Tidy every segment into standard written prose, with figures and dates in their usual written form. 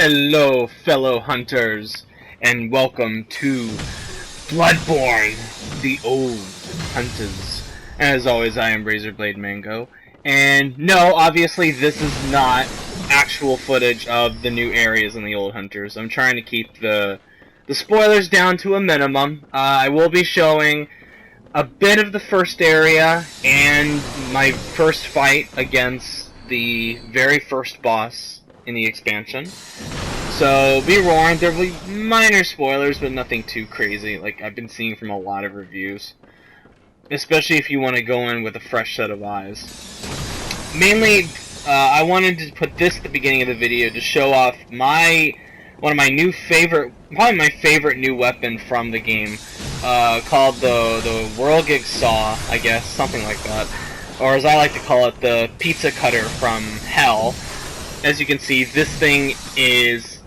Hello, fellow hunters, and welcome to Bloodborne, the old hunters. As always, I am Razorblade Mango, and no, obviously this is not actual footage of the new areas in the old hunters. I'm trying to keep the spoilers down to a minimum. I will be showing a bit of the first area and my first fight against the very first boss in the expansion. So be warned, there will be minor spoilers, but nothing too crazy, like I've been seeing from a lot of reviews. Especially if you want to go in with a fresh set of eyes. Mainly, I wanted to put this at the beginning of the video to show off one of my new favorite, probably my favorite new weapon from the game, called the Whirlgig Saw, I guess, something like that. Or as I like to call it, the Pizza Cutter from Hell. As you can see, this thing is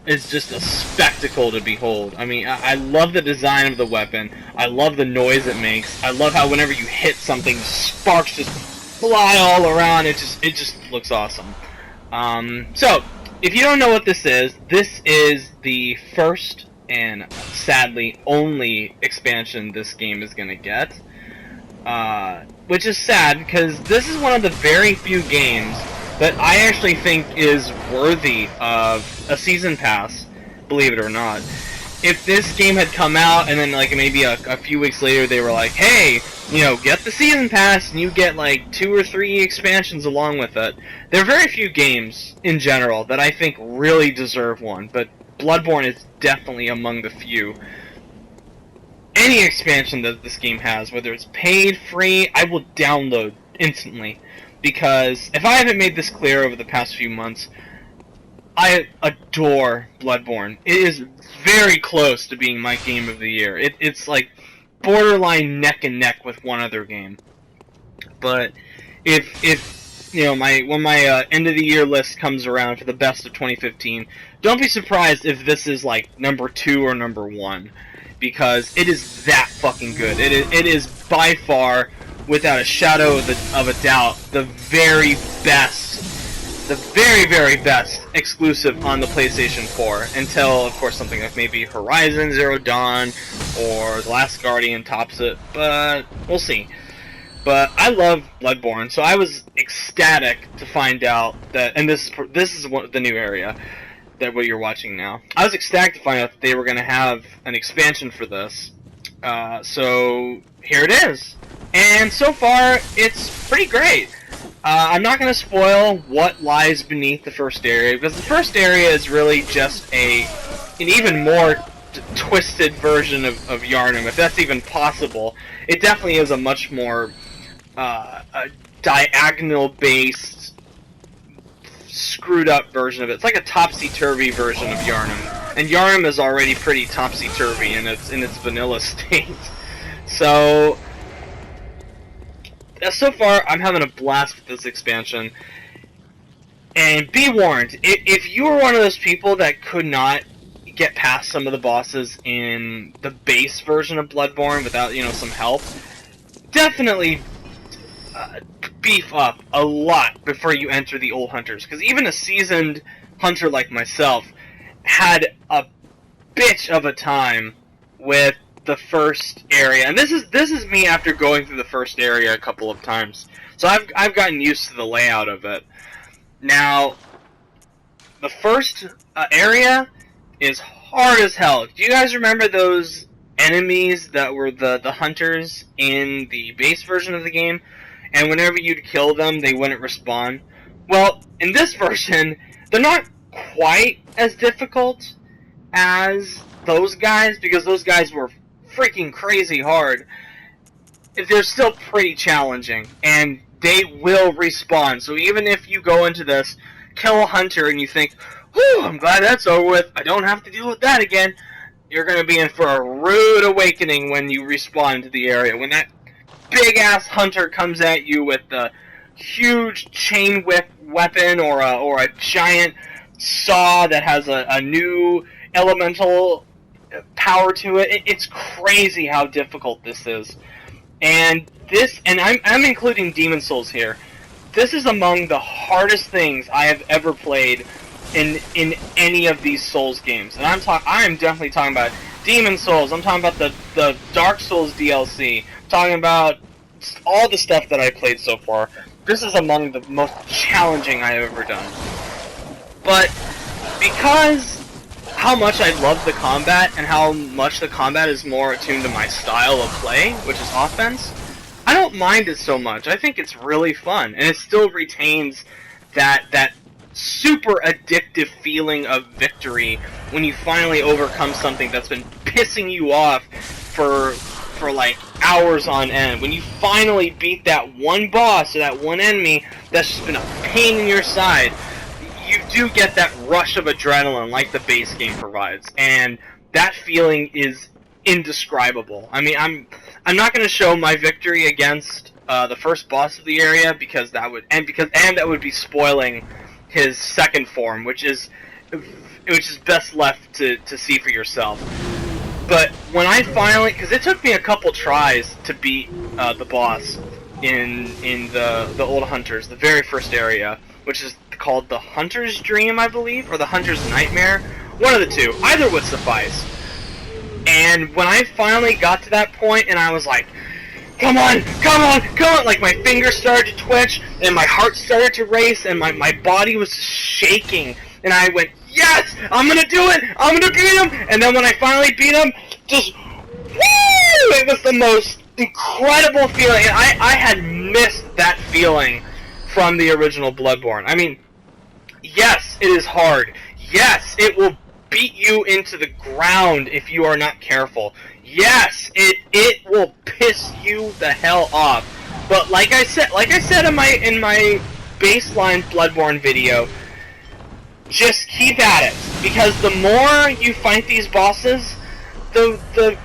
just a spectacle to behold. I mean, I love the design of the weapon. I love the noise it makes. I love how whenever you hit something, sparks just fly all around. It just looks awesome. So, if you don't know what this is the first and sadly only expansion this game is gonna get. Which is sad, because this is one of the very few games that I actually think is worthy of a season pass, believe it or not. If this game had come out and then like maybe a few weeks later they were like, hey, you know, get the season pass and you get like 2 or 3 expansions along with it. There are very few games in general that I think really deserve one, but Bloodborne is definitely among the few. Any expansion that this game has, whether it's paid, free, I will download instantly. Because, if I haven't made this clear over the past few months, I adore Bloodborne. It is very close to being my game of the year. It's like borderline neck and neck with one other game. But if you know, when my end of the year list comes around for the best of 2015, don't be surprised if this is like number 2 or number 1, because it is that fucking good. It is by far, without a shadow of a doubt, the very very best exclusive on the PlayStation 4, until, of course, something like maybe Horizon Zero Dawn or The Last Guardian tops it, but we'll see. But I love Bloodborne, so I was ecstatic to find out that, and this is the new area, that what you're watching now. I was ecstatic to find out that they were going to have an expansion for this, so here it is. And so far, it's pretty great. I'm not going to spoil what lies beneath the first area, because the first area is really just an even more twisted version of Yharnam, if that's even possible. It definitely is a much more diagonal-based, screwed-up version of it. It's like a topsy-turvy version of Yharnam, and Yharnam is already pretty topsy-turvy in its vanilla state. So far, I'm having a blast with this expansion. And be warned, if you were one of those people that could not get past some of the bosses in the base version of Bloodborne without, you know, some help, definitely beef up a lot before you enter the old hunters. Because even a seasoned hunter like myself had a bitch of a time with the first area, and this is me after going through the first area a couple of times, so I've gotten used to the layout of it. Now, the first area is hard as hell. Do you guys remember those enemies that were the hunters in the base version of the game, and whenever you'd kill them, they wouldn't respawn? Well, in this version, they're not quite as difficult as those guys, because those guys were freaking crazy hard. They're still pretty challenging, and they will respawn. So even if you go into this, kill a hunter, and you think, whew, I'm glad that's over with, I don't have to deal with that again, you're going to be in for a rude awakening when you respawn to the area. When that big-ass hunter comes at you with the huge chain whip weapon, or a giant saw that has a new elemental power to it. It's crazy how difficult this is. And I'm including Demon Souls here. This is among the hardest things I have ever played in any of these Souls games. And I am definitely talking about Demon Souls. I'm talking about the Dark Souls DLC. I'm talking about all the stuff that I played so far. This is among the most challenging I've ever done. But because how much I love the combat and how much the combat is more attuned to my style of play, which is offense, I don't mind it so much. I think it's really fun, and it still retains that super addictive feeling of victory when you finally overcome something that's been pissing you off for like hours on end. When you finally beat that one boss or that one enemy that's just been a pain in your side, you do get that rush of adrenaline like the base game provides, and that feeling is indescribable. I mean, I'm not going to show my victory against the first boss of the area because that would be spoiling his second form, which is best left to see for yourself. But when I finally, because it took me a couple tries to beat the boss in the Old Hunters, the very first area, which is called the Hunter's Dream, I believe, or the Hunter's Nightmare. One of the two. Either would suffice. And when I finally got to that point, and I was like, come on, come on, come on! Like, my fingers started to twitch, and my heart started to race, and my body was just shaking. And I went, yes! I'm gonna do it! I'm gonna beat him! And then when I finally beat him, just, woo! It was the most incredible feeling. And I had missed that feeling from the original Bloodborne. I mean, yes, it is hard. Yes, it will beat you into the ground if you are not careful. Yes, it will piss you the hell off. But like I said in my baseline Bloodborne video, just keep at it, because the more you fight these bosses, the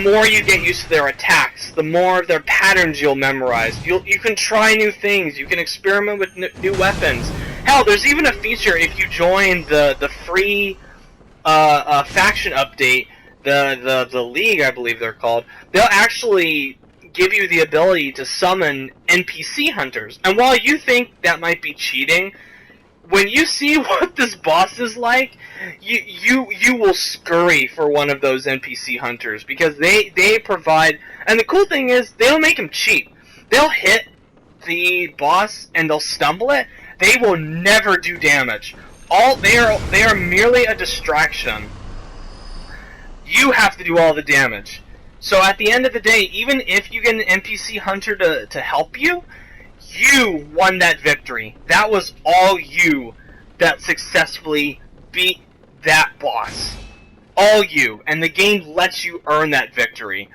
more you get used to their attacks, the more of their patterns you'll memorize. You can try new things, you can experiment with new weapons. Hell, there's even a feature if you join the free faction update, the League, I believe they're called. They'll actually give you the ability to summon NPC hunters. And while you think that might be cheating, when you see what this boss is like, you will scurry for one of those NPC hunters, because they provide. And the cool thing is, they don't make them cheap. They'll hit the boss and they'll stumble it. They will never do damage. They are merely a distraction. You have to do all the damage. So at the end of the day, even if you get an NPC hunter to help you, you won that victory. That was all you that successfully beat that boss. All you. And the game lets you earn that victory.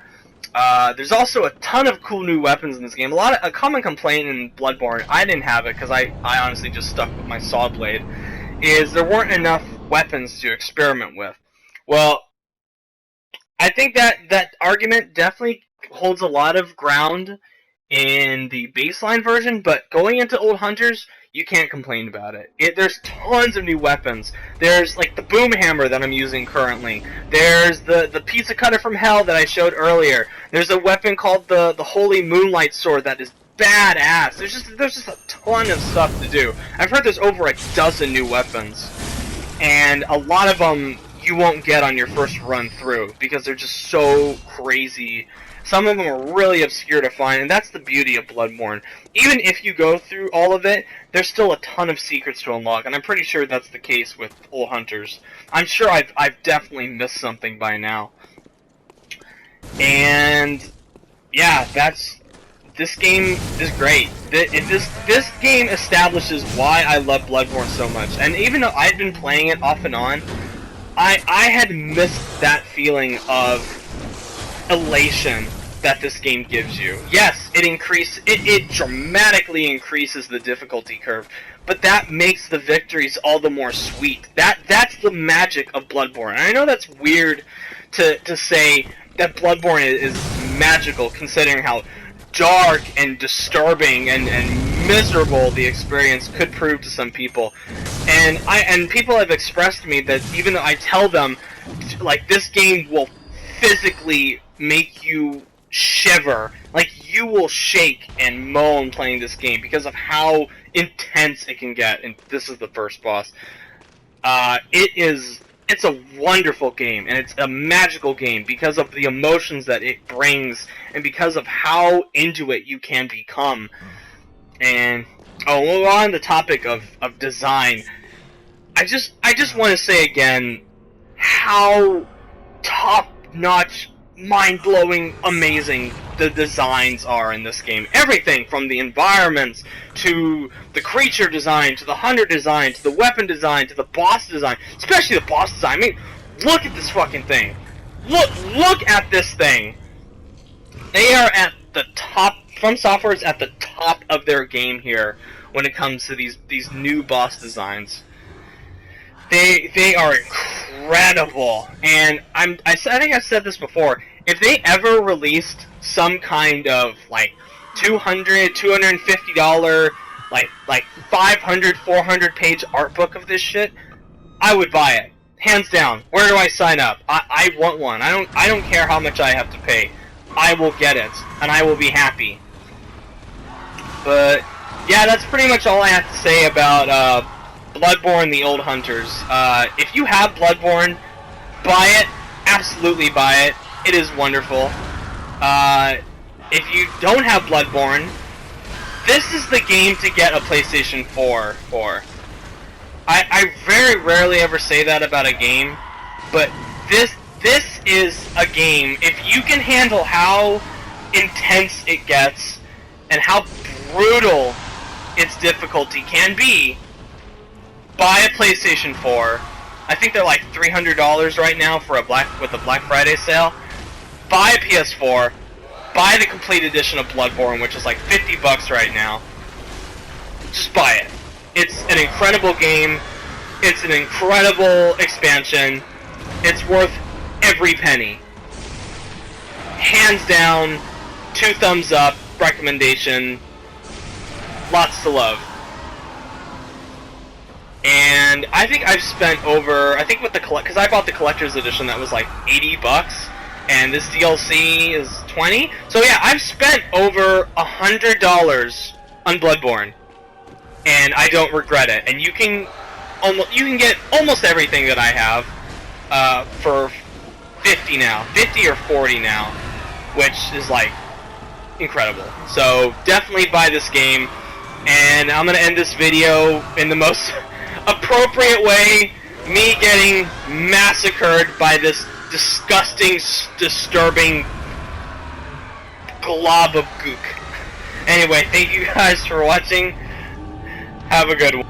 There's also a ton of cool new weapons in this game. A common complaint in Bloodborne, I didn't have it because I honestly just stuck with my saw blade, is there weren't enough weapons to experiment with. Well, I think that argument definitely holds a lot of ground in the baseline version, but going into Old Hunters, you can't complain about it. There's tons of new weapons. There's like the boom hammer that I'm using currently. There's the pizza cutter from hell that I showed earlier. There's a weapon called the Holy Moonlight Sword that is badass. There's just a ton of stuff to do. I've heard there's over a dozen new weapons, and a lot of them you won't get on your first run through because they're just so crazy. Some of them are really obscure to find, and that's the beauty of Bloodborne. Even if you go through all of it, there's still a ton of secrets to unlock, and I'm pretty sure that's the case with Old Hunters. I'm sure I've definitely missed something by now. And yeah, this game is great. This game establishes why I love Bloodborne so much. And even though I've been playing it off and on, I had missed that feeling of elation that this game gives you. Yes, it dramatically increases the difficulty curve, but that makes the victories all the more sweet. That's the magic of Bloodborne. And I know that's weird to say that Bloodborne is magical, considering how dark and disturbing and miserable the experience could prove to some people. And people have expressed to me that even though I tell them, like, this game will physically make you shiver, like, you will shake and moan playing this game because of how intense it can get, and this is the first boss. It's a wonderful game, and it's a magical game because of the emotions that it brings, and because of how into it you can become. And we're on the topic of design. I just want to say again how top-notch, mind-blowing, amazing the designs are in this game. Everything from the environments, to the creature design, to the hunter design, to the weapon design, to the boss design. Especially the boss design. I mean, look at this fucking thing. Look at this thing. They are at the top. From Software is at the top of their game here when it comes to these new boss designs. They are incredible, and I think I've said this before. If they ever released some kind of like $250, like 500, 400 page art book of this shit, I would buy it, hands down. Where do I sign up? I want one. I don't care how much I have to pay. I will get it, and I will be happy. But yeah, that's pretty much all I have to say about Bloodborne: The Old Hunters. If you have Bloodborne, buy it. Absolutely buy it. It is wonderful. If you don't have Bloodborne, this is the game to get a PlayStation 4 for. I very rarely ever say that about a game, but this is a game. If you can handle how intense it gets and how brutal its difficulty can be, buy a PlayStation 4. I think they're like $300 right now for with a Black Friday sale. Buy a PS4. Buy the complete edition of Bloodborne, which is like $50 right now. Just buy it. It's an incredible game. It's an incredible expansion. It's worth every penny. Hands down, 2 thumbs up recommendation. Lots to love. And I think I've spent over, I think with the because I bought the collector's edition that was like $80, and this DLC is $20. So yeah, I've spent over $100 on Bloodborne, and I don't regret it. And you can get almost everything that I have for $50 now, $50 or $40 now, which is like incredible. So definitely buy this game. And I'm gonna end this video in the most appropriate way, me getting massacred by this disgusting, disturbing glob of gook. Anyway, thank you guys for watching. Have a good one.